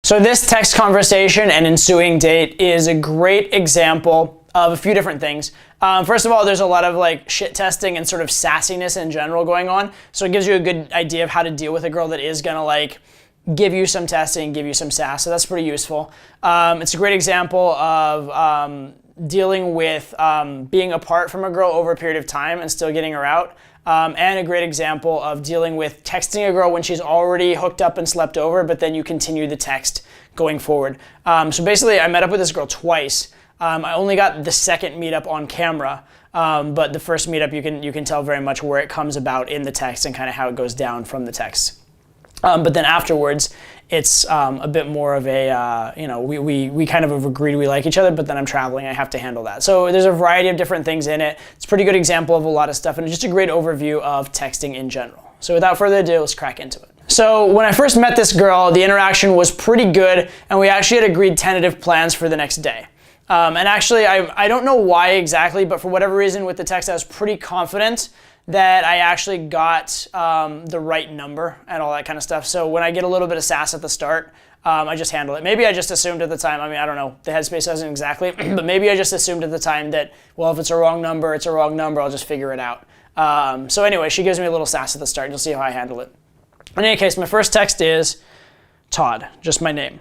So this text conversation and ensuing date is a great example of a few different things. First of all, there's a lot of like shit testing and sort of sassiness in general going on. So it gives you a good idea of how to deal with a girl that is gonna like give you some testing, give you some sass. So that's pretty useful. It's a great example of dealing with being apart from a girl over a period of time and still getting her out. And a great example of dealing with texting a girl when she's already hooked up and slept over, but then you continue the text going forward. So basically, I met up with this girl twice. I only got the second meetup on camera, but the first meetup you can tell very much where it comes about in the text and kind of how it goes down from the text. But then afterwards, it's a bit more of a, we kind of have agreed we like each other, but then I'm traveling, I have to handle that. So there's a variety of different things in it. It's a pretty good example of a lot of stuff, and just a great overview of texting in general. So without further ado, let's crack into it. So when I first met this girl, the interaction was pretty good, and we actually had agreed tentative plans for the next day. And actually, I don't know why exactly, but for whatever reason with the text, I was pretty confident that I actually got the right number and all that kind of stuff. So when I get a little bit of sass at the start, I just handle it. Maybe I just assumed at the time, I don't know, the headspace doesn't exactly, but maybe I just assumed at the time that, well, if it's a wrong number, it's a wrong number, I'll just figure it out. So anyway, she gives me a little sass at the start, and you'll see how I handle it. In any case, my first text is Todd, just my name.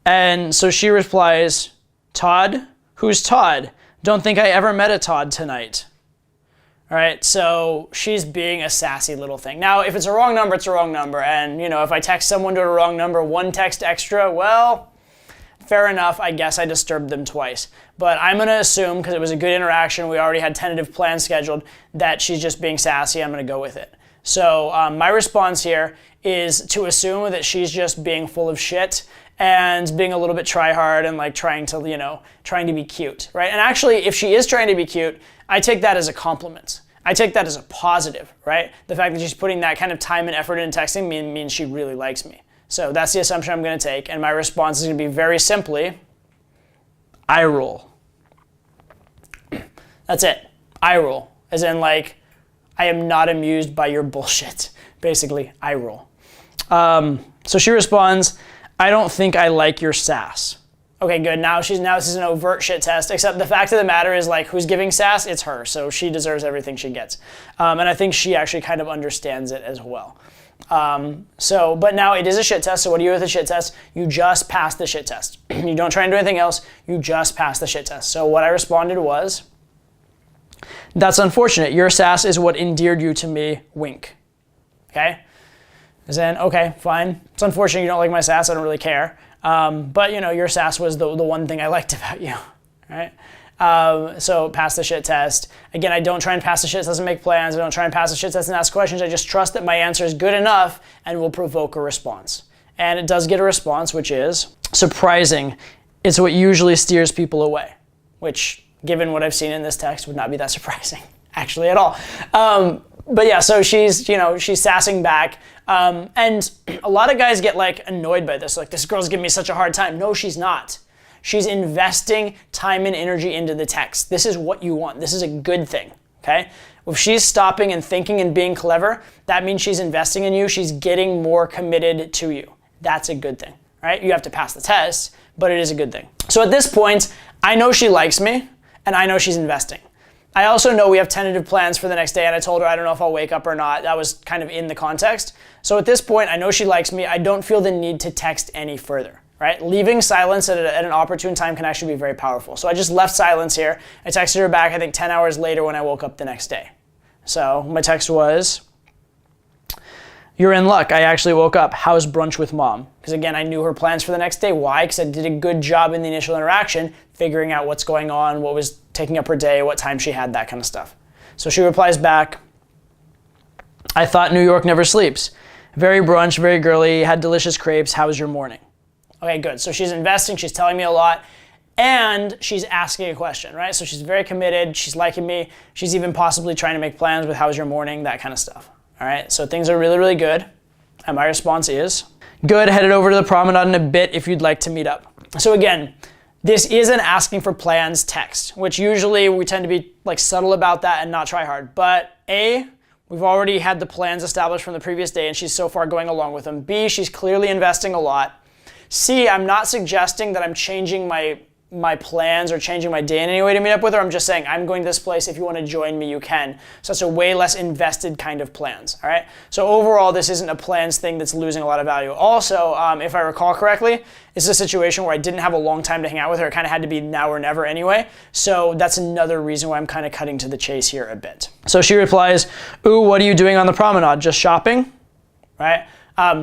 And so she replies, Todd? Who's Todd? Don't think I ever met a Todd tonight. All right, so she's being a sassy little thing. Now, if it's a wrong number, it's a wrong number. And, if I text someone to a wrong number, one text extra, well, fair enough. I guess I disturbed them twice. But I'm going to assume, because it was a good interaction, we already had tentative plans scheduled, that she's just being sassy. I'm going to go with it. So my response here is to assume that she's just being full of shit and being a little bit try-hard and like trying to be cute, right? And actually, if she is trying to be cute, I take that as a compliment. I take that as a positive, right? The fact that she's putting that kind of time and effort into texting means she really likes me. So that's the assumption I'm going to take, and my response is going to be very simply, eye roll. That's it. Eye roll. As in like, I am not amused by your bullshit. Basically, eye roll. So she responds, I don't think I like your sass. Okay, good. Now this is an overt shit test, except the fact of the matter is like, who's giving sass? It's her, so she deserves everything she gets. And I think she actually kind of understands it as well. But now it is a shit test, so what do you do with a shit test? You just pass the shit test. You don't try and do anything else, you just pass the shit test. So what I responded was, that's unfortunate. Your sass is what endeared you to me, wink. Okay? As in, okay, fine. It's unfortunate you don't like my sass, I don't really care. But your sass was the one thing I liked about you, right? So pass the shit test. Again, I don't try and pass the shit test and make plans. I don't try and pass the shit test and ask questions. I just trust that my answer is good enough and will provoke a response. And it does get a response, which is surprising. It's what usually steers people away, which, given what I've seen in this text, would not be that surprising, actually, at all. But yeah, so she's sassing back. And a lot of guys get like annoyed by this. Like, this girl's giving me such a hard time. No, she's not. She's investing time and energy into the text. This is what you want. This is a good thing, okay? If she's stopping and thinking and being clever, that means she's investing in you. She's getting more committed to you. That's a good thing, right? You have to pass the test, but it is a good thing. So at this point, I know she likes me, and I know she's investing. I also know we have tentative plans for the next day, and I told her I don't know if I'll wake up or not. That was kind of in the context. So at this point, I know she likes me. I don't feel the need to text any further, right? Leaving silence at an opportune time can actually be very powerful. So I just left silence here. I texted her back, I think 10 hours later when I woke up the next day. So my text was, you're in luck. I actually woke up. How's brunch with mom? Because again, I knew her plans for the next day. Why? Because I did a good job in the initial interaction, figuring out what's going on, what was taking up her day, what time she had, that kind of stuff. So she replies back, I thought New York never sleeps. Very brunch, very girly, had delicious crepes. How was your morning? Okay, good. So she's investing, she's telling me a lot, and she's asking a question, right? So she's very committed, she's liking me, she's even possibly trying to make plans with how's your morning, that kind of stuff. All right, so things are really, really good. And my response is, good, headed over to the promenade in a bit if you'd like to meet up. So again, this is an asking for plans text, which usually we tend to be like subtle about that and not try hard. But A, we've already had the plans established from the previous day and she's so far going along with them. B, she's clearly investing a lot. C, I'm not suggesting that I'm changing my plans or changing my day in any way to meet up with her. I'm just saying, I'm going to this place. If you want to join me, you can. So it's a way less invested kind of plans, all right? So overall, this isn't a plans thing that's losing a lot of value. Also, if I recall correctly, this is a situation where I didn't have a long time to hang out with her. It kind of had to be now or never anyway. So that's another reason why I'm kind of cutting to the chase here a bit. So she replies, ooh, what are you doing on the promenade? Just shopping, right?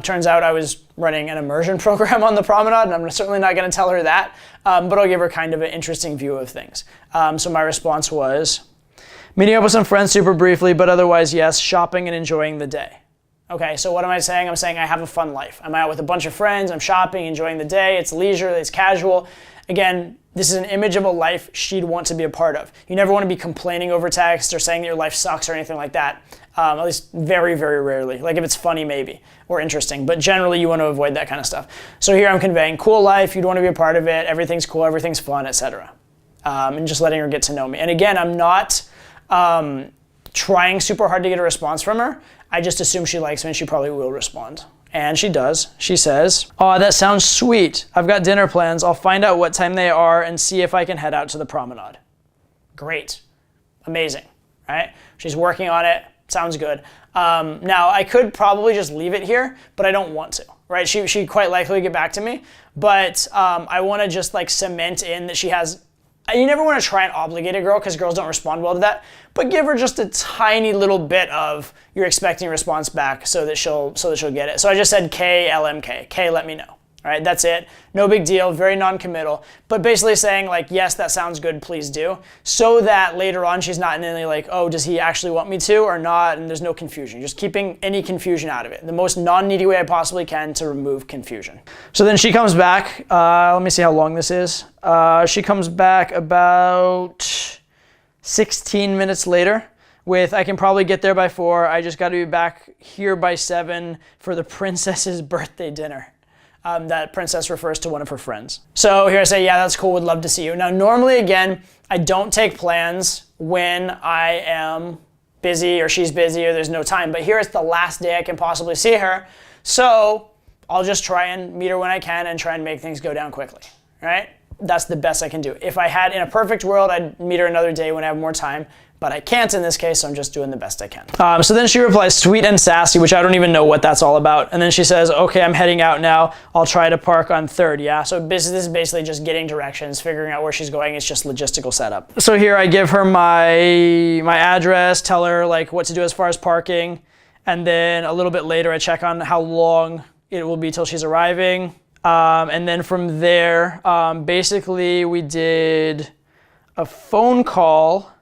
Turns out I was running an immersion program on the promenade, and I'm certainly not going to tell her that, but I'll give her kind of an interesting view of things. So my response was, meeting up with some friends super briefly, but otherwise, yes, shopping and enjoying the day. Okay, so what am I saying? I'm saying I have a fun life. I'm out with a bunch of friends, I'm shopping, enjoying the day, it's leisure, it's casual. Again, this is an image of a life she'd want to be a part of. You never want to be complaining over text or saying that your life sucks or anything like that. At least very, very rarely. Like if it's funny maybe, or interesting, but generally you want to avoid that kind of stuff. So here I'm conveying cool life, you'd want to be a part of it, everything's cool, everything's fun, etc. And just letting her get to know me. And again, I'm not trying super hard to get a response from her. I just assume she likes me and she probably will respond. And she does. She says, oh, that sounds sweet. I've got dinner plans. I'll find out what time they are and see if I can head out to the promenade. Great. Amazing, right? She's working on it. Sounds good. Now, I could probably just leave it here, but I don't want to, right? She quite likely get back to me, but I want to just like cement in that she has. You never want to try and obligate a girl because girls don't respond well to that, but give her just a tiny little bit of you're expecting a response back so that she'll get it. So I just said K, LMK. K, let me know. All right, that's it. No big deal, very non-committal, but basically saying like, yes, that sounds good, please do, so that later on she's not in any like, oh, does he actually want me to or not, and there's no confusion. Just keeping any confusion out of it. The most non-needy way I possibly can to remove confusion. So then she comes back, let me see how long this is. She comes back about 16 minutes later with, I can probably get there by 4, I just gotta be back here by 7 for the princess's birthday dinner. That princess refers to one of her friends. So here I say, yeah, that's cool, would love to see you. Now, normally, again, I don't take plans when I am busy or she's busy or there's no time, but here it's the last day I can possibly see her, so I'll just try and meet her when I can and try and make things go down quickly, right? That's the best I can do. If I had, in a perfect world, I'd meet her another day when I have more time, but I can't in this case, so I'm just doing the best I can. So then she replies, sweet and sassy, which I don't even know what that's all about. And then she says, okay, I'm heading out now. I'll try to park on 3rd, yeah? So this is basically just getting directions, figuring out where she's going. It's just logistical setup. So here I give her my address, tell her like what to do as far as parking. And then a little bit later, I check on how long it will be till she's arriving. And then from there, basically we did a phone call,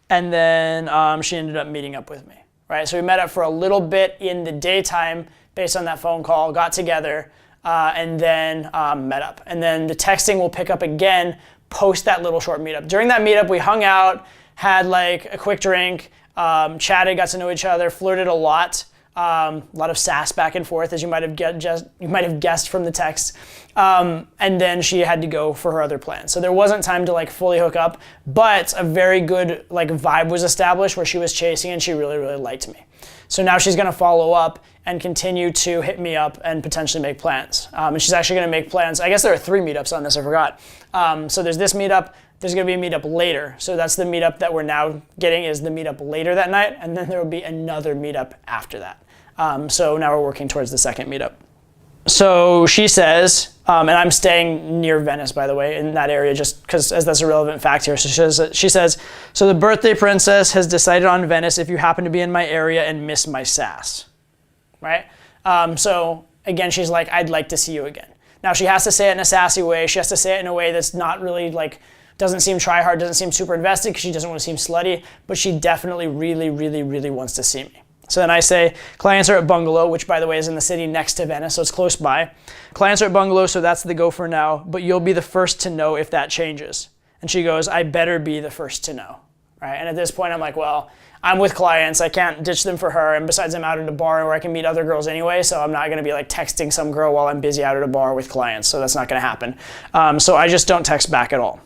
and then she ended up meeting up with me, right? So we met up for a little bit in the daytime based on that phone call, got together, and then met up. And then the texting will pick up again post that little short meetup. During that meetup, we hung out, had like a quick drink, chatted, got to know each other, flirted a lot of sass back and forth, as you might have guessed from the text. And then she had to go for her other plans. So there wasn't time to like fully hook up, but a very good like vibe was established where she was chasing and she really, really liked me. So now she's gonna follow up and continue to hit me up and potentially make plans. And she's actually gonna make plans. I guess there are 3 meetups on this, I forgot. So there's this meetup, there's gonna be a meetup later. So that's the meetup that we're now getting, is the meetup later that night. And then there will be another meetup after that. So now we're working towards the 2nd meetup. So she says, and I'm staying near Venice, by the way, in that area, just because as that's a relevant fact here. So she says, so the birthday princess has decided on Venice if you happen to be in my area and miss my sass, right? So again, she's like, I'd like to see you again. Now she has to say it in a sassy way. She has to say it in a way that's not really like, doesn't seem try hard, doesn't seem super invested because she doesn't want to seem slutty, but she definitely really, really, really wants to see me. So then I say, clients are at Bungalow, which by the way is in the city next to Venice, so it's close by. Clients are at Bungalow, so that's the go for now, but you'll be the first to know if that changes. And she goes, I better be the first to know, right? And at this point I'm like, well, I'm with clients, I can't ditch them for her, and besides I'm out at a bar where I can meet other girls anyway, so I'm not gonna be like texting some girl while I'm busy out at a bar with clients, so that's not gonna happen. So I just don't text back at all.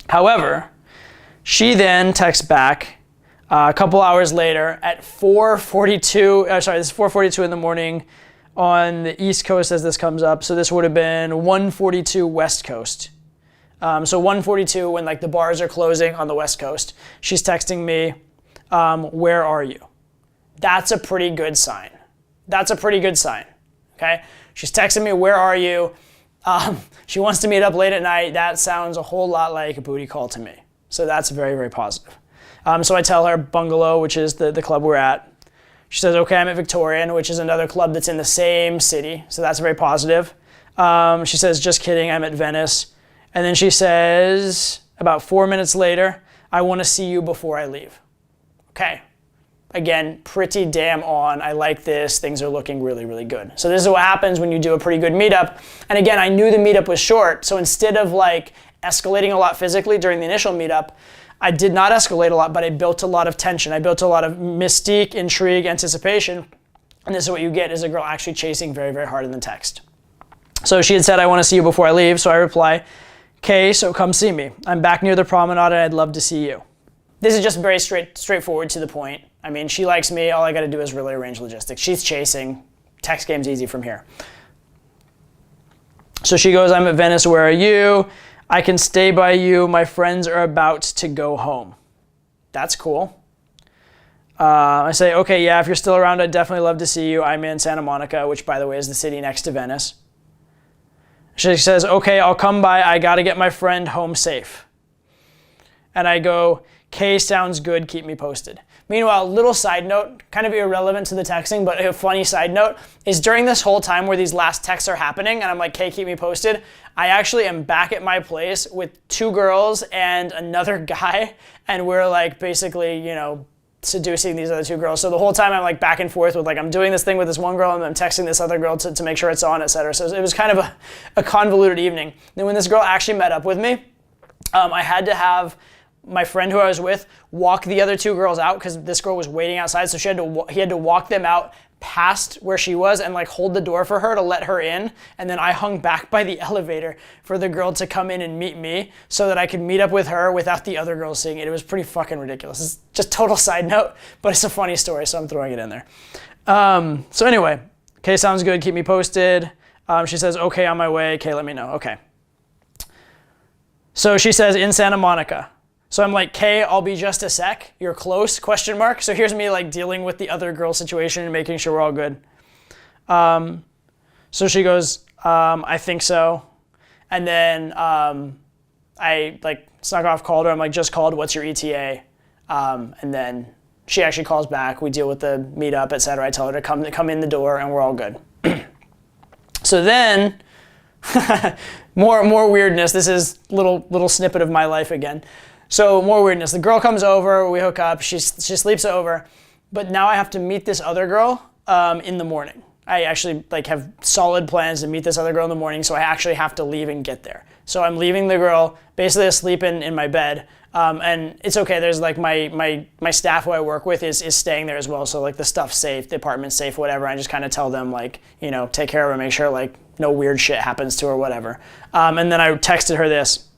However, she then texts back a couple hours later at 4:42 in the morning on the East Coast as this comes up. So this would have been 1:42 West Coast. So 1:42 when like the bars are closing on the West Coast. She's texting me, where are you? That's a pretty good sign. That's a pretty good sign, okay? She's texting me, where are you? She wants to meet up late at night. That sounds a whole lot like a booty call to me. So that's very, very positive. So I tell her Bungalow, which is the club we're at. She says, okay, I'm at Victorian, which is another club that's in the same city. So that's very positive. She says, just kidding, I'm at Venice. And then she says, about 4 minutes later, I want to see you before I leave. Okay. Again, pretty damn on. I like this. Things are looking really, really good. So this is what happens when you do a pretty good meetup. And again, I knew the meetup was short. So instead of like escalating a lot physically during the initial meetup, I did not escalate a lot, but I built a lot of tension. I built a lot of mystique, intrigue, anticipation. And this is what you get, is a girl actually chasing very, very hard in the text. So she had said, I want to see you before I leave. So I reply, okay, so come see me. I'm back near the promenade and I'd love to see you. This is just very straightforward to the point. I mean, she likes me. All I got to do is really arrange logistics. She's chasing. Text game's easy from here. So she goes, I'm at Venice. Where are you? I can stay by you. My friends are about to go home. That's cool. I say, okay, yeah, if you're still around, I'd definitely love to see you. I'm in Santa Monica, which, by the way, is the city next to Venice. She says, okay, I'll come by. I got to get my friend home safe. And I go, okay, sounds good. Keep me posted. Meanwhile, little side note, kind of irrelevant to the texting, but a funny side note, is during this whole time where these last texts are happening, and I'm like, okay, keep me posted, I actually am back at my place with 2 girls and another guy, and we're like basically, you know, seducing these other 2 girls. So the whole time I'm like back and forth with like, I'm doing this thing with this one girl and I'm texting this other girl to make sure it's on, etc. So it was kind of a convoluted evening. Then when this girl actually met up with me, I had to have my friend who I was with walk the other 2 girls out because this girl was waiting outside. So he had to walk them out past where she was and like hold the door for her to let her in. And then I hung back by the elevator for the girl to come in and meet me so that I could meet up with her without the other girls seeing it. It was pretty fucking ridiculous. It's just total side note, but it's a funny story, so I'm throwing it in there. So anyway, okay, sounds good. Keep me posted. She says, okay, on my way. Okay, let me know. Okay. So she says, in Santa Monica. So I'm like, okay, I'll be just a sec. You're close, question mark. So here's me like dealing with the other girl situation and making sure we're all good. So she goes, I think so. And then I like snuck off, called her. I'm like, just called, what's your ETA? And then she actually calls back. We deal with the meetup, etc. I tell her to come in the door and we're all good. So then, more weirdness. This is little snippet of my life again. So more weirdness. The girl comes over, we hook up, she sleeps over, but now I have to meet this other girl in the morning. I actually like have solid plans to meet this other girl in the morning, so I actually have to leave and get there. So I'm leaving the girl basically asleep in my bed, and it's okay. There's like my staff who I work with is staying there as well, so like the stuff's safe, the apartment's safe, whatever. I just kind of tell them like, you know, take care of her, make sure like no weird shit happens to her, whatever. And then I texted her this.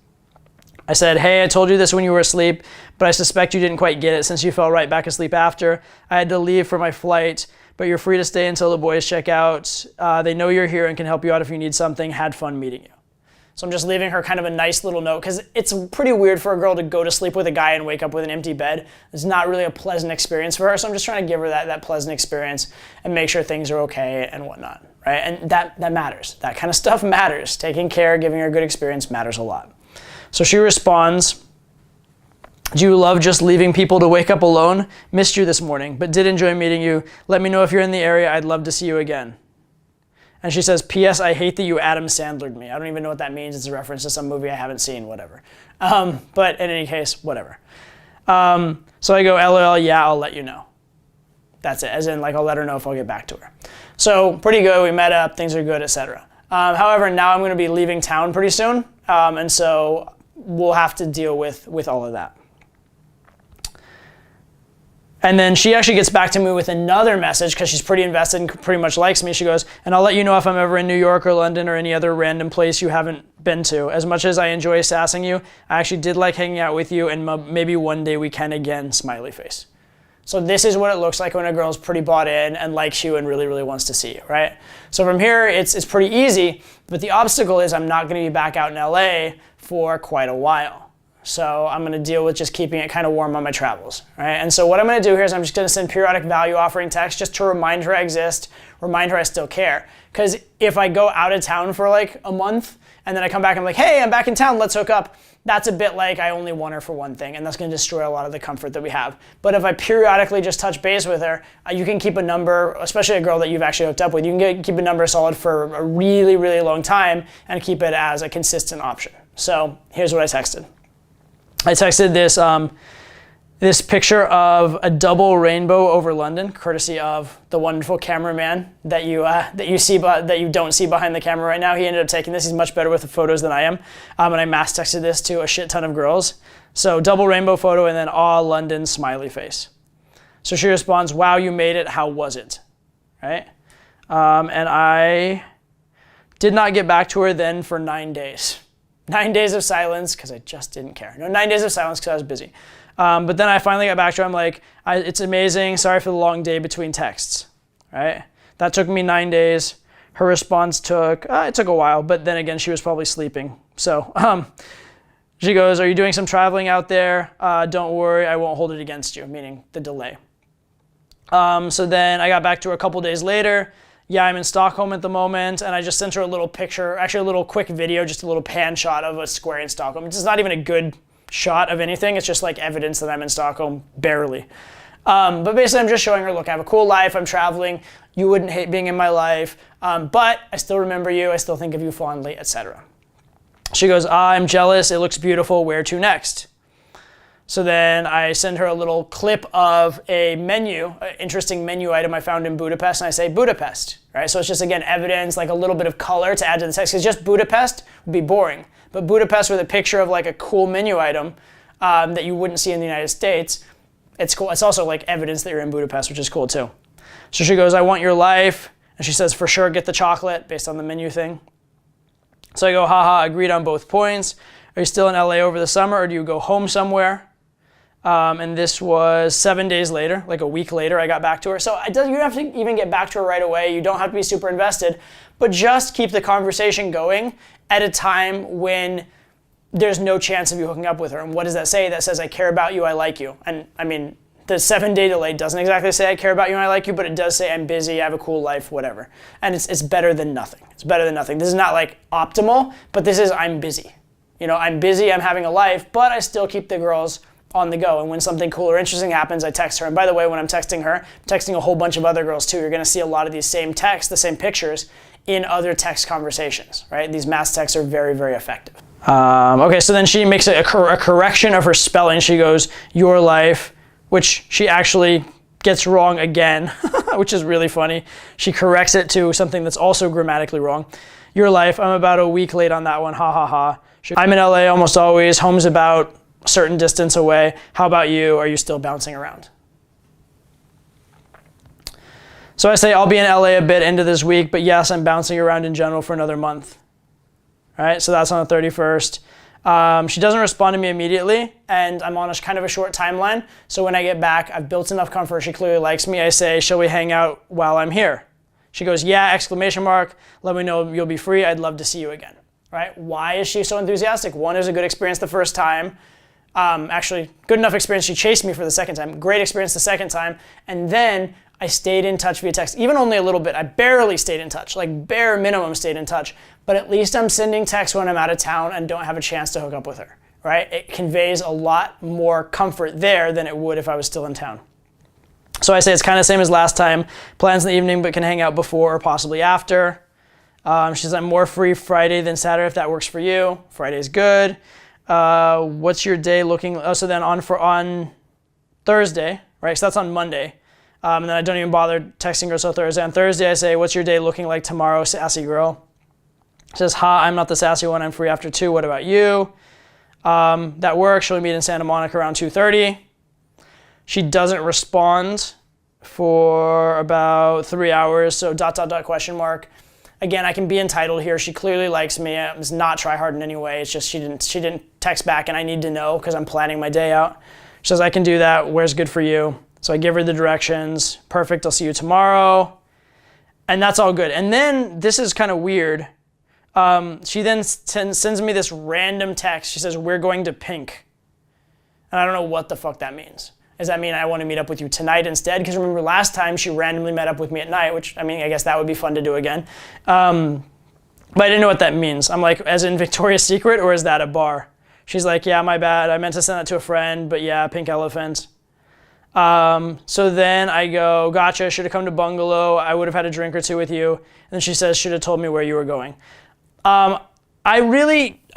I said, hey, I told you this when you were asleep, but I suspect you didn't quite get it since you fell right back asleep after. I had to leave for my flight, but you're free to stay until the boys check out. They know you're here and can help you out if you need something. Had fun meeting you. So I'm just leaving her kind of a nice little note because it's pretty weird for a girl to go to sleep with a guy and wake up with an empty bed. It's not really a pleasant experience for her. So I'm just trying to give her that pleasant experience and make sure things are okay and whatnot, right? And that matters. That kind of stuff matters. Taking care, giving her a good experience matters a lot. So she responds, do you love just leaving people to wake up alone? Missed you this morning, but did enjoy meeting you. Let me know if you're in the area. I'd love to see you again. And she says, P.S. I hate that you Adam Sandler'd me. I don't even know what that means. It's a reference to some movie I haven't seen, whatever. But in any case, whatever. So I go, LOL, yeah, I'll let you know. That's it. As in, like, I'll let her know if I'll get back to her. So pretty good. We met up. Things are good, etc. However, now I'm going to be leaving town pretty soon. And so we'll have to deal with all of that. And then she actually gets back to me with another message because she's pretty invested and pretty much likes me. She goes, and I'll let you know if I'm ever in New York or London or any other random place you haven't been to. As much as I enjoy sassing you, I actually did like hanging out with you and maybe one day we can again, smiley face. So this is what it looks like when a girl's pretty bought in and likes you and really, really wants to see you, right? So from here, it's pretty easy, but the obstacle is I'm not gonna be back out in LA for quite a while. So I'm gonna deal with just keeping it kind of warm on my travels, right? And so what I'm gonna do here is I'm just gonna send periodic value offering texts just to remind her I exist, remind her I still care. Because if I go out of town for like a month and then I come back and I'm like, hey, I'm back in town, let's hook up, that's a bit like I only want her for one thing, and that's gonna destroy a lot of the comfort that we have. But if I periodically just touch base with her, you can keep a number, especially a girl that you've actually hooked up with, you can keep a number solid for a really, really long time and keep it as a consistent option. So here's what I texted. I texted this picture of a double rainbow over London, courtesy of the wonderful cameraman that you don't see behind the camera right now. He ended up taking this. He's much better with the photos than I am. And I mass texted this to a shit ton of girls. So double rainbow photo and then aw London smiley face. So she responds, wow, you made it. How was it? Right? And I did not get back to her then for 9 days. 9 days of silence because I just didn't care. No, 9 days of silence because I was busy. But then I finally got back to her. I'm like, it's amazing. Sorry for the long day between texts, right? That took me 9 days. Her response it took a while, but then again, she was probably sleeping. So she goes, are you doing some traveling out there? Don't worry, I won't hold it against you, meaning the delay. So then I got back to her a couple days later. Yeah, I'm in Stockholm at the moment, and I just sent her a little picture, actually a little quick video, just a little pan shot of a square in Stockholm. It's not even a good shot of anything. It's just like evidence that I'm in Stockholm, barely. But basically I'm just showing her, look, I have a cool life, I'm traveling, you wouldn't hate being in my life, but I still remember you, I still think of you fondly, etc. She goes, I'm jealous, it looks beautiful, where to next? So then I send her a little clip of a menu, an interesting menu item I found in Budapest, and I say Budapest, right? So it's just, again, evidence, like a little bit of color to add to the text, because just Budapest would be boring. But Budapest with a picture of like a cool menu item that you wouldn't see in the United States, it's cool. It's also like evidence that you're in Budapest, which is cool too. So she goes, I want your life. And she says, for sure, get the chocolate based on the menu thing. So I go, haha, agreed on both points. Are you still in LA over the summer or do you go home somewhere? And this was 7 days later, like a week later, I got back to her. So you don't have to even get back to her right away. You don't have to be super invested, but just keep the conversation going at a time when there's no chance of you hooking up with her. And what does that say? That says, I care about you, I like you. And I mean, the 7-day delay doesn't exactly say I care about you and I like you, but it does say I'm busy, I have a cool life, whatever. And it's better than nothing. It's better than nothing. This is not like optimal, but this is I'm busy. You know, I'm busy, I'm having a life, but I still keep the girls on the go. And when something cool or interesting happens, I text her. And by the way, when I'm texting her, I'm texting a whole bunch of other girls too. You're gonna see a lot of these same texts, the same pictures in other text conversations, right? These mass texts are very, very effective. Okay, so then she makes a correction of her spelling. She goes, your life, which she actually gets wrong again, which is really funny. She corrects it to something that's also grammatically wrong. Your life, I'm about a week late on that one, ha ha ha. I'm in LA almost always, home's about a certain distance away. How about you? Are you still bouncing around? So I say I'll be in LA a bit into this week, but yes, I'm bouncing around in general for another month. All right, so that's on the 31st. She doesn't respond to me immediately, and I'm on a kind of a short timeline. So when I get back, I've built enough comfort. She clearly likes me. I say, shall we hang out while I'm here? She goes, yeah, exclamation mark. Let me know you'll be free. I'd love to see you again. Right? Why is she so enthusiastic? One, it was a good experience the first time. Actually, good enough experience. She chased me for the second time. Great experience the second time. And then I stayed in touch via text, even only a little bit. I barely stayed in touch, like bare minimum stayed in touch. But at least I'm sending texts when I'm out of town and don't have a chance to hook up with her, right? It conveys a lot more comfort there than it would if I was still in town. So I say it's kind of the same as last time. Plans in the evening, but can hang out before or possibly after. She says, I'm more free Friday than Saturday if that works for you. Friday's good. What's your day looking? Oh, so then on Thursday, right? So that's on Monday. And then I don't even bother texting her till Thursday. On Thursday, I say, what's your day looking like tomorrow, sassy girl? She says, ha, I'm not the sassy one. I'm free after 2. What about you? That works. Shall we meet in Santa Monica around 2:30? She doesn't respond for about 3 hours. So ... question mark. Again, I can be entitled here. She clearly likes me. It's not try hard in any way. It's just she didn't text back, and I need to know because I'm planning my day out. She says, I can do that. Where's good for you? So I give her the directions. Perfect, I'll see you tomorrow. And that's all good. And then, this is kind of weird. She then sends me this random text. She says, we're going to Pink. And I don't know what the fuck that means. Does that mean I want to meet up with you tonight instead? Because remember last time she randomly met up with me at night, which, I mean, I guess that would be fun to do again. But I didn't know what that means. I'm like, as in Victoria's Secret, or is that a bar? She's like, yeah, my bad. I meant to send that to a friend, but yeah, Pink Elephant. So then I go, gotcha, should have come to Bungalow. I would have had a drink or two with you. And then she says, should have told me where you were going. I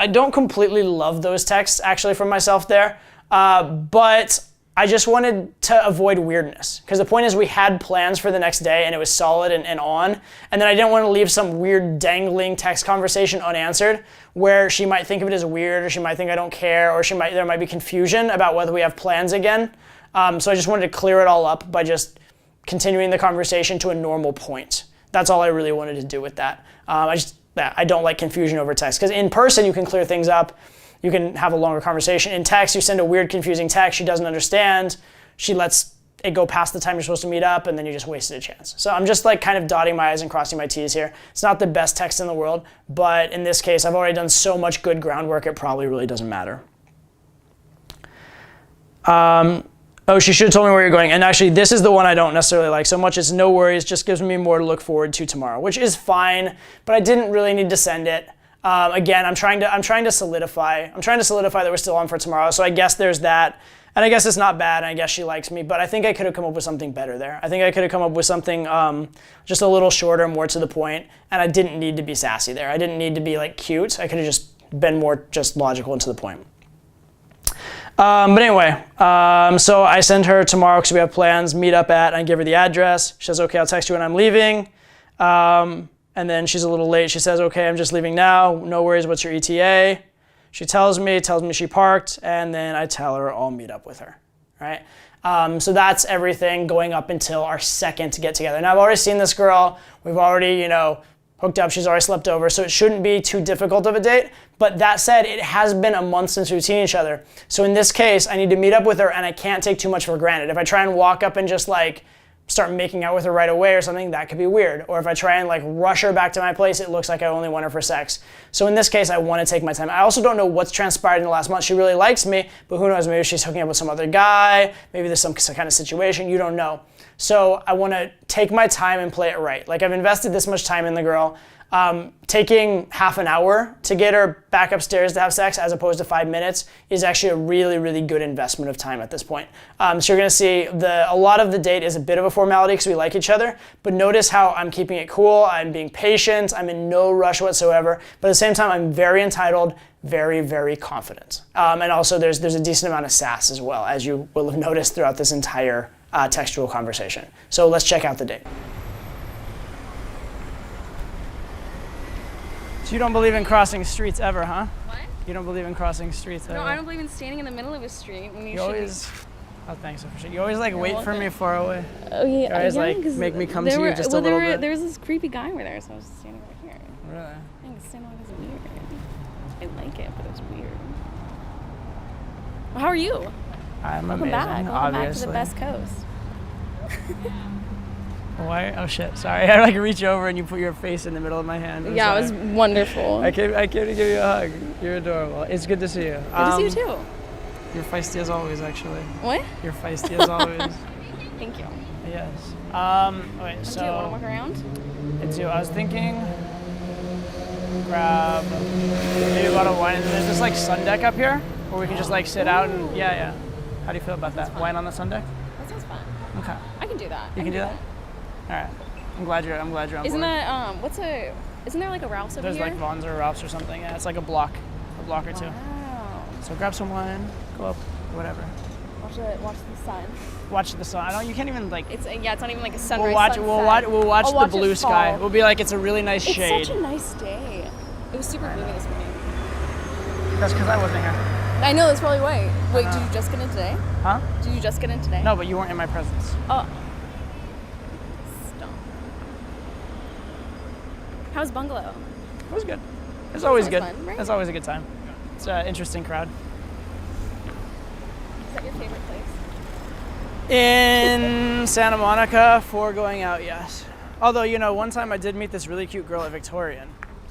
don't completely love those texts actually from myself there, but I just wanted to avoid weirdness. Because the point is we had plans for the next day and it was solid and on. And then I didn't want to leave some weird dangling text conversation unanswered where she might think of it as weird, or she might think I don't care, or there might be confusion about whether we have plans again. So I just wanted to clear it all up by just continuing the conversation to a normal point. That's all I really wanted to do with that. I don't like confusion over text, because in person you can clear things up. You can have a longer conversation. In text, you send a weird, confusing text. She doesn't understand. She lets it go past the time you're supposed to meet up, and then you just wasted a chance. So I'm just like kind of dotting my I's and crossing my T's here. It's not the best text in the world, but in this case, I've already done so much good groundwork, it probably really doesn't matter. Oh, she should have told me where you're going. And actually, this is the one I don't necessarily like so much. It's no worries, just gives me more to look forward to tomorrow, which is fine, but I didn't really need to send it. Again, I'm trying to solidify that we're still on for tomorrow. So I guess there's that. And I guess it's not bad, and I guess she likes me, but I think I could have come up with something better there. I think I could have come up with something just a little shorter, more to the point, and I didn't need to be sassy there. I didn't need to be like cute. I could have just been more just logical and to the point. But anyway, so I send her tomorrow because we have plans, meet up at, and I give her the address. She says, okay, I'll text you when I'm leaving. And then she's a little late. She says, okay, I'm just leaving now. No worries, what's your ETA? She tells me she parked, and then I tell her I'll meet up with her, right? So that's everything going up until our second get together. Now I've already seen this girl. We've already, hooked up. She's already slept over, so it shouldn't be too difficult of a date. But that said, it has been a month since we've seen each other. So in this case, I need to meet up with her, and I can't take too much for granted. If I try and walk up and just like start making out with her right away or something, that could be weird. Or if I try and like rush her back to my place, it looks like I only want her for sex. So in this case, I want to take my time. I also don't know what's transpired in the last month. She really likes me, but who knows, maybe she's hooking up with some other guy, maybe there's some kind of situation, you don't know. So I want to take my time and play it right. Like I've invested this much time in the girl. Taking half an hour to get her back upstairs to have sex as opposed to 5 minutes is actually a really, really good investment of time at this point. So you're gonna see a lot of the date is a bit of a formality because we like each other, but notice how I'm keeping it cool, I'm being patient, I'm in no rush whatsoever, but at the same time I'm very entitled, very, very confident. And also there's a decent amount of sass as well, as you will have noticed throughout this entire textual conversation. So let's check out the date. So you don't believe in crossing streets ever, huh? What? You don't believe in crossing streets ever? No, I don't believe in standing in the middle of a street when you always. Oh, thanks. I appreciate it. You always like wait for me far away. Oh yeah. You always like make me come to you just a little bit. There was this creepy guy over there, so I was just standing over here. Really? I think standing like it's weird. I like it, but it's weird. Well, how are you? I'm Welcome amazing. Welcome obviously. back to the best coast. Why? Oh shit! Sorry, I like reach over and you put your face in the middle of my hand. Yeah, it was wonderful. I came to give you a hug. You're adorable. It's good to see you. Good to see you too. You're feisty as always, actually. What? You're feisty as always. Thank you. Yes. Okay, so. Do you want to walk around? I do. I was thinking. Grab maybe a bottle of wine. And there's this like sun deck up here where we can just like sit out and yeah. How do you feel about that? Wine on the sun deck? That sounds fun. Okay. I can do that. You can do that? All right. I'm glad you're on board. Isn't that isn't there like a Ralph's over There's here? like Vaughn's or Ralph's or something. Yeah, it's like a block or two. Wow. So grab some wine, go up, whatever. Watch the sun. Watch the sun. You can't even like. It's not even like a sunrise. We'll watch the blue sky. We'll be like, it's a really nice shade. It's such a nice day. It was super gloomy this morning. That's because I wasn't here. I know, that's probably why. Wait, did you just get in today? Huh? Did you just get in today? No, but you weren't in my presence. Oh. Stop. How's Bungalow? It was good. It's always good. Fun, right? It's always a good time. It's an interesting crowd. Is that your favorite place? In Santa Monica for going out, yes. Although, one time I did meet this really cute girl at Victorian.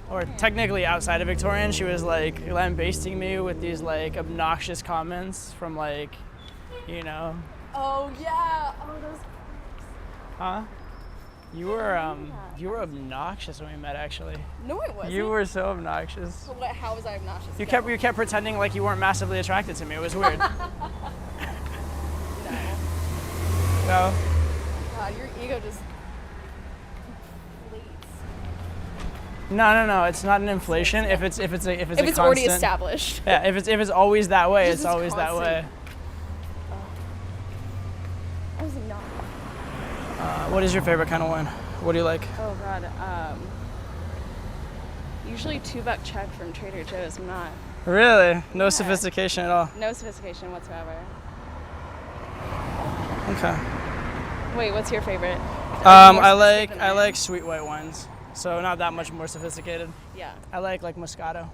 Or technically outside of Victorian. She was like lambasting me with these like obnoxious comments from like, Oh yeah. Oh those. Huh? You were obnoxious when we met, actually. No, it wasn't. You were so obnoxious. What? How was I obnoxious? You kept pretending like you weren't massively attracted to me. It was weird. No. God, your ego just inflates. No. It's not an inflation. If it's If a it's constant, already established. Yeah. If it's always that way, Just it's always that way. I was not. What is your favorite kind of wine? What do you like? Oh God. Usually $2 check from Trader Joe's. I'm not. Really? No sophistication at all. No sophistication whatsoever. Okay. Wait, what's your favorite? I like sweet white wines, so not that much more sophisticated. Yeah. I like Moscato,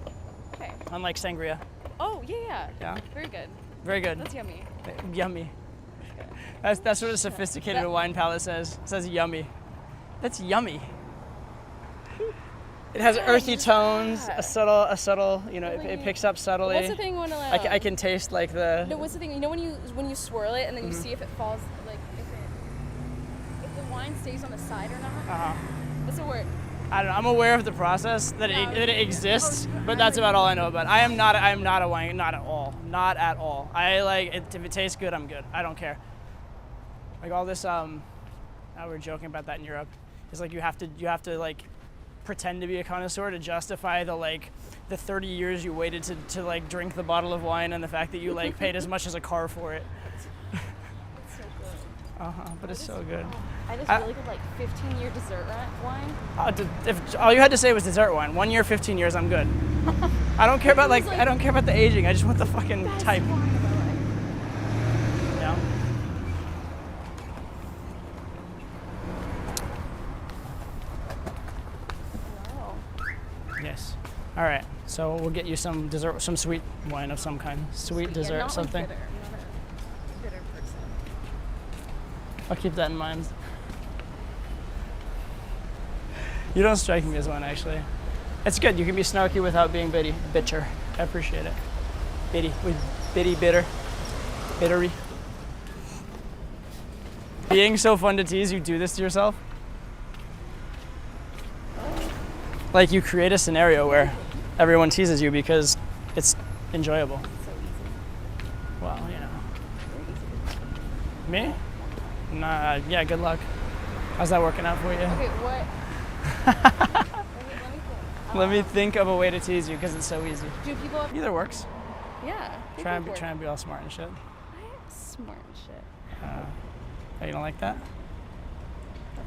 Okay. unlike sangria. Oh yeah. Yeah. Very good. Very good. That's yummy. Yummy. That's what a sophisticated wine palate says. It says yummy. That's yummy. It has earthy tones, a subtle. It picks up subtly. What's the thing when I can taste like the. No, what's the thing? You know when you swirl it and then you see if it falls, like if the wine stays on the side or not. What's the word? I don't know. I'm aware of the process that it exists, but that's about all I know about it. I am not a wine, not at all. I like it, if it tastes good, I'm good. I don't care. Like all this, we were joking about that in Europe. It's like you have to like pretend to be a connoisseur to justify the 30 years you waited to like drink the bottle of wine and the fact that you like paid as much as a car for it. It's so good. But it's so good. I just really good 15-year dessert wine. If all you had to say was dessert wine, 1 year, 15 years, I'm good. I don't care about I don't care about the aging. I just want the fucking type. Yeah. Wow. Yes. All right. So we'll get you some dessert, some sweet wine of some kind. Sweet dessert, not something. Like bitter. I'm not a bitter person. I'll keep that in mind. You don't strike me as one, actually. It's good. You can be snarky without being bitcher. I appreciate it. Bitter. Bittery. Being so fun to tease, you do this to yourself? Like you create a scenario where everyone teases you because it's enjoyable. So easy. Well, Very easy. Me? Nah, yeah, good luck. How's that working out for you? Okay, what? Let me think of a way to tease you because it's so easy. Do people have, Either works. yeah. Try and be all smart and shit. I am smart and shit. Oh, you don't like that?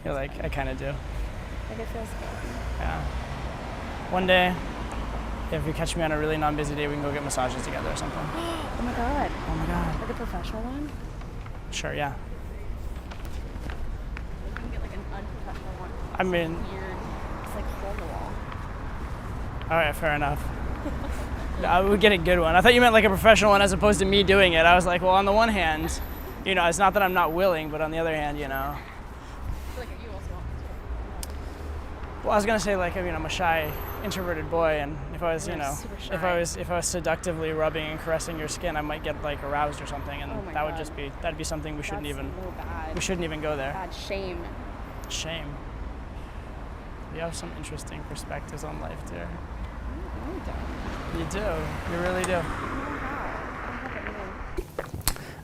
You're like, I kind of do. Like it feels good. Yeah. One day, if you catch me on a really non-busy day, we can go get massages together or something. Oh my god. Oh my god. Like a professional one? Sure, yeah. We can get like an unprofessional one. I mean, Weird. It's like hole in the wall. all right, fair enough. I would get a good one. I thought you meant like a professional one as opposed to me doing it. I was like, well, on the one hand, it's not that I'm not willing, but on the other hand, I feel like you also want Well, I was gonna say I'm a shy, introverted boy, and if I was, You're super shy. if I was seductively rubbing and caressing your skin, I might get aroused or something, and Oh my that would God. that'd be something we shouldn't That's even so bad. we shouldn't even go there. Bad shame. Shame. You have some interesting perspectives on life, dear. No, you don't. You do. You really do. I don't know how. I don't have it either.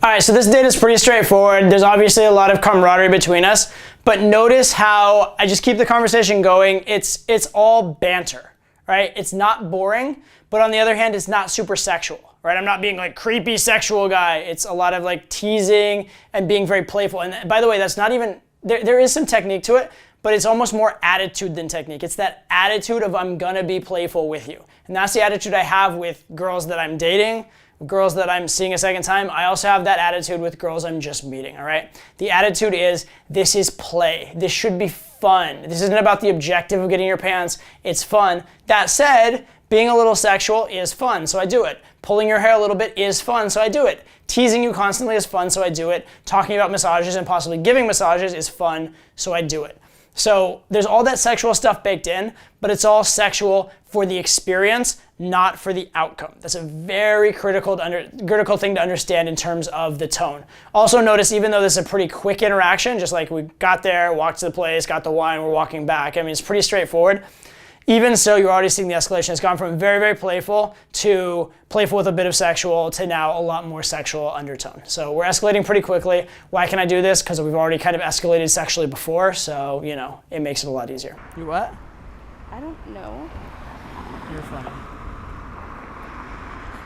All right, so this date is pretty straightforward. There's obviously a lot of camaraderie between us, but notice how I just keep the conversation going. It's all banter, right? It's not boring, but on the other hand, it's not super sexual, right? I'm not being like creepy sexual guy. It's a lot of like teasing and being very playful. And by the way, that's not even, there is some technique to it, but it's almost more attitude than technique. It's that attitude of I'm gonna be playful with you. And that's the attitude I have with girls that I'm dating, girls that I'm seeing a second time. I also have that attitude with girls I'm just meeting, all right? The attitude is, this is play. This should be fun. This isn't about the objective of getting your pants. It's fun. That said, Being a little sexual is fun, so I do it. Pulling your hair a little bit is fun, so I do it. Teasing you constantly is fun, so I do it. Talking about massages and possibly giving massages is fun, so I do it. So there's all that sexual stuff baked in, but it's all sexual for the experience, not for the outcome. That's a very critical thing to understand in terms of the tone. Also notice, even though this is a pretty quick interaction, just like we got there, walked to the place, got the wine, we're walking back. I mean, it's pretty straightforward. Even so, you're already seeing the escalation. It's gone from very, very playful to playful with a bit of sexual to now a lot more sexual undertone. So we're escalating pretty quickly. Why can I do this? Because we've already kind of escalated sexually before, so, you know, it makes it a lot easier. You what? I don't know. You're funny.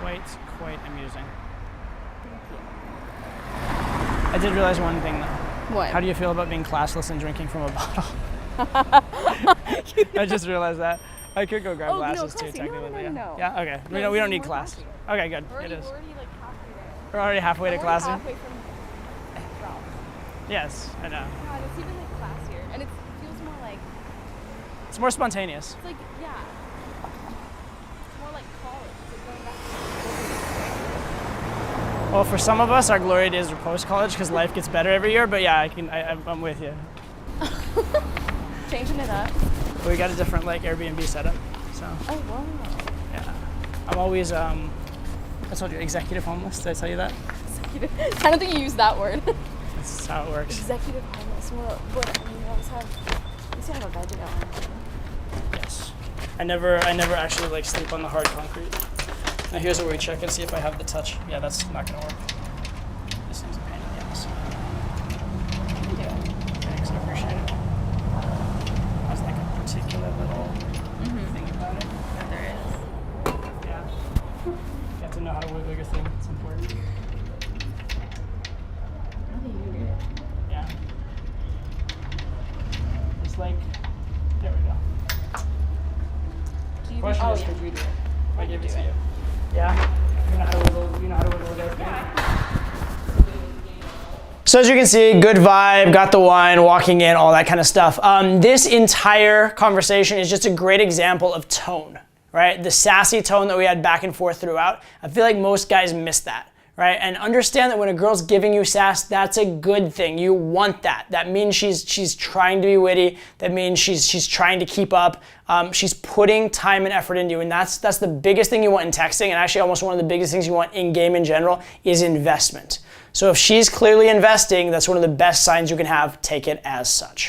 Quite amusing. Thank you. I did realize one thing, though. What? How do you feel about being classless and drinking from a bottle? I just realized that. I could go grab glasses too, technically. No. Yeah. Okay. We don't need class. Okay, good. It is. We're already halfway to class. Halfway from Ralph. Yes, I know. God, it's even like classier, and it feels more like. It's more spontaneous. It's like yeah. It's more like college. It's like going back to Well, for some of us, our glory days are post-college because life gets better every year. But yeah, I'm with you. Changing it up. We got a different like Airbnb setup. So. Oh wow. Yeah. I'm always I told you executive homeless. Did I tell you that? Executive. I don't think you use that word. That's how it works. Executive homeless. Well, what? You always have. At least you have a bed to go on. Yes. I never actually like sleep on the hard concrete. Now here's where we check and see if I have the touch. Yeah, that's not gonna work. This thing's a pain in the ass. You can do it. Thanks, I appreciate it. Has like a particular little thing about it. Yeah, there is. Yeah. You have to know how to wiggle your thing. It's important. How do you do it? Yeah. It's like, there we go. Do you Question is, could you do it? If I give it to you. Yeah? You know how to wiggle it out? So as you can see, good vibe, got the wine, walking in, all that kind of stuff. This entire conversation is just a great example of tone, right? The sassy tone that we had back and forth throughout. I feel like most guys miss that, right? And understand that when a girl's giving you sass, that's a good thing. You want that. That means she's trying to be witty. That means she's trying to keep up. She's putting time and effort into you, and that's the biggest thing you want in texting, and actually almost one of the biggest things you want in game in general is investment. So if she's clearly investing, that's one of the best signs you can have. Take it as such.